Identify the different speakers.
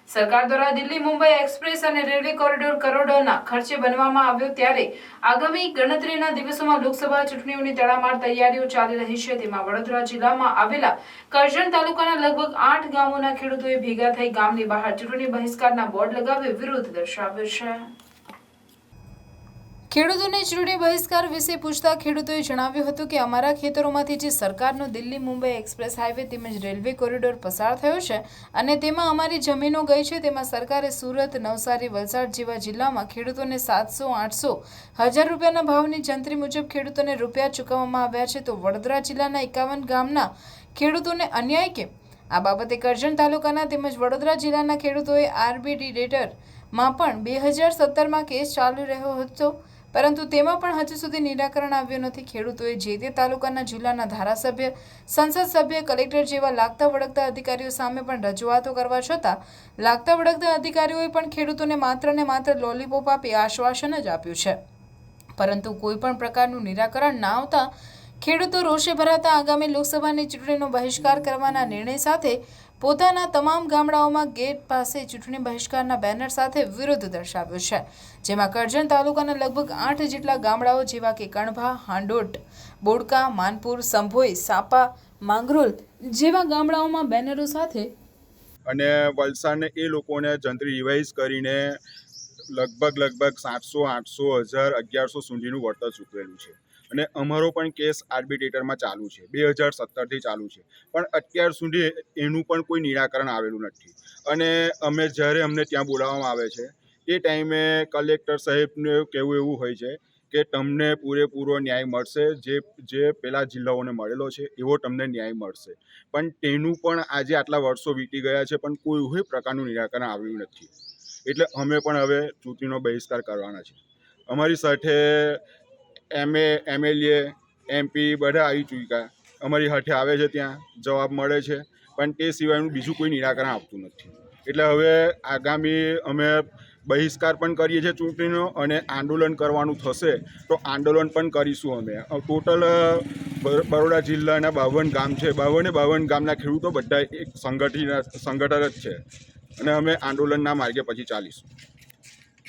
Speaker 1: સરકાર દ્વારા દિલ્હી મુંબઈ એક્સપ્રેસ અને રેલવે કોરિડોર કરોડોના ખર્ચે બનાવવામાં આવ્યો ત્યારે આગામી ગણતરીના દિવસોમાં લોકસભા ચૂંટણીઓની તડામાર તૈયારીઓ ચાલી રહી છે। તેમાં વડોદરા જિલ્લામાં આવેલા કરજણ તાલુકાના લગભગ 8 ગામોના ખેડૂતોએ ભેગા થઈ ગામની બહાર ચૂંટણી બહિષ્કારના બોર્ડ લગાવી વિરોધ દર્શાવ્યો છે। ખેડૂતોને ચૂંટણી બહિષ્કાર વિશે પૂછતા ખેડૂતોએ જણાવ્યું હતું કે અમારા ખેતરોમાંથી જે સરકારનો દિલ્હી મુંબઈ એક્સપ્રેસ હાઈવે તેમજ રેલવે કોરિડોર પસાર થયો છે અને તેમાં અમારી જમીનો ગઈ છે, તેમાં સરકારે સુરત, નવસારી, વલસાડ જેવા જિલ્લામાં ખેડૂતોને 700, 800, 1000 રૂપિયાના ભાવની જંત્રી મુજબ ખેડૂતોને રૂપિયા ચૂકવવામાં આવ્યા છે, તો વડોદરા જિલ્લાના 51 ગામના ખેડૂતોને અન્યાય કેમ? આ બાબતે કરજણ તાલુકાના તેમજ વડોદરા જિલ્લાના ખેડૂતોએ આરબીડીરેટરમાં પણ 2017માં કેસ ચાલી રહ્યો હતો, પરંતુ તેમાં પણ હજુ સુધી નિરાકરણ આવ્યું નથી। ખેડૂતોએ જે તે તાલુકાના જિલ્લાના ધારાસભ્ય, સંસદ સભ્ય, કલેક્ટર જેવા લાગતા વળગતા અધિકારીઓ સામે પણ રજૂઆતો કરવા છતાં લાગતા વળગતા અધિકારીઓએ પણ ખેડૂતોને માત્ર ને માત્ર લોલીપોપ આપી આશ્વાસન જ આપ્યું છે, પરંતુ કોઈ પણ પ્રકારનું નિરાકરણ ના આવતા ખેડૂતો રોષે ભરાતા આગામી લોકસભાની ચૂંટણીનો બહિષ્કાર કરવાના નિર્ણય સાથે પોતાના તમામ ગામડાઓમાં ગેટ પાસે ચૂંટણી બહિષ્કારના બેનર સાથે વિરોધ દર્શાવ્યો છે, જેમાં કરજણ તાલુકાના લગભગ 8 જેટલા ગામડાઓ જેવા કે કણભા, હાંડોટ, બોડકા, માનપુર, સંભોઈ, સાપા, માંગરોલ જેવા ગામડાઓમાં બેનરો સાથે
Speaker 2: અને વલસાડને એ લોકોને જંત્રી રિવાઇઝ કરીને લગભગ 700, 800, 1000, 1100 સુધીનું વળતર ચૂકવેલું છે। અને અમારો પણ કેસ આર્બિટ્રેટરમાં ચાલુ છે, 2017થી ચાલુ છે, પણ અત્યાર સુધી એનું પણ કોઈ નિરાકરણ આવેલું નથી। અને જ્યારે અમને ત્યાં બોલાવવામાં આવે છે એ ટાઈમે કલેક્ટર સાહેબનું કહેવું એવું હોય છે કે તમને પૂરેપૂરો ન્યાય મળશે, જે પેલા જિલ્લાઓને મળેલો છે એવો તમને ન્યાય મળશે, પણ તેનું પણ આજે આટલા વર્ષો વીતી ગયા છે પણ કોઈ પ્રકારનું નિરાકરણ આવ્યું નથી। એટલે અમે પણ હવે ચૂંટણીનો બહિષ્કાર કરવાના છે। અમારી સાથે એમએલએ, MP બધા આવી ચૂક્યા, અમારી સાથે આવે છે, ત્યાં જવાબ મળે છે, પણ તે સિવાયનું બીજું કોઈ નિરાકરણ આવતું નથી। એટલે હવે આગામી અમે બહિષ્કાર પણ કરીએ છીએ ચૂંટણીનો, અને આંદોલન કરવાનું થશે તો આંદોલન પણ કરીશું। અમે ટોટલ બરોડા જિલ્લાના 52 ગામ છે, 52 ગામના ખેડૂતો બધા એક સંગઠન જ છે, અને અમે આંદોલનના માર્ગે પછી ચાલીશું।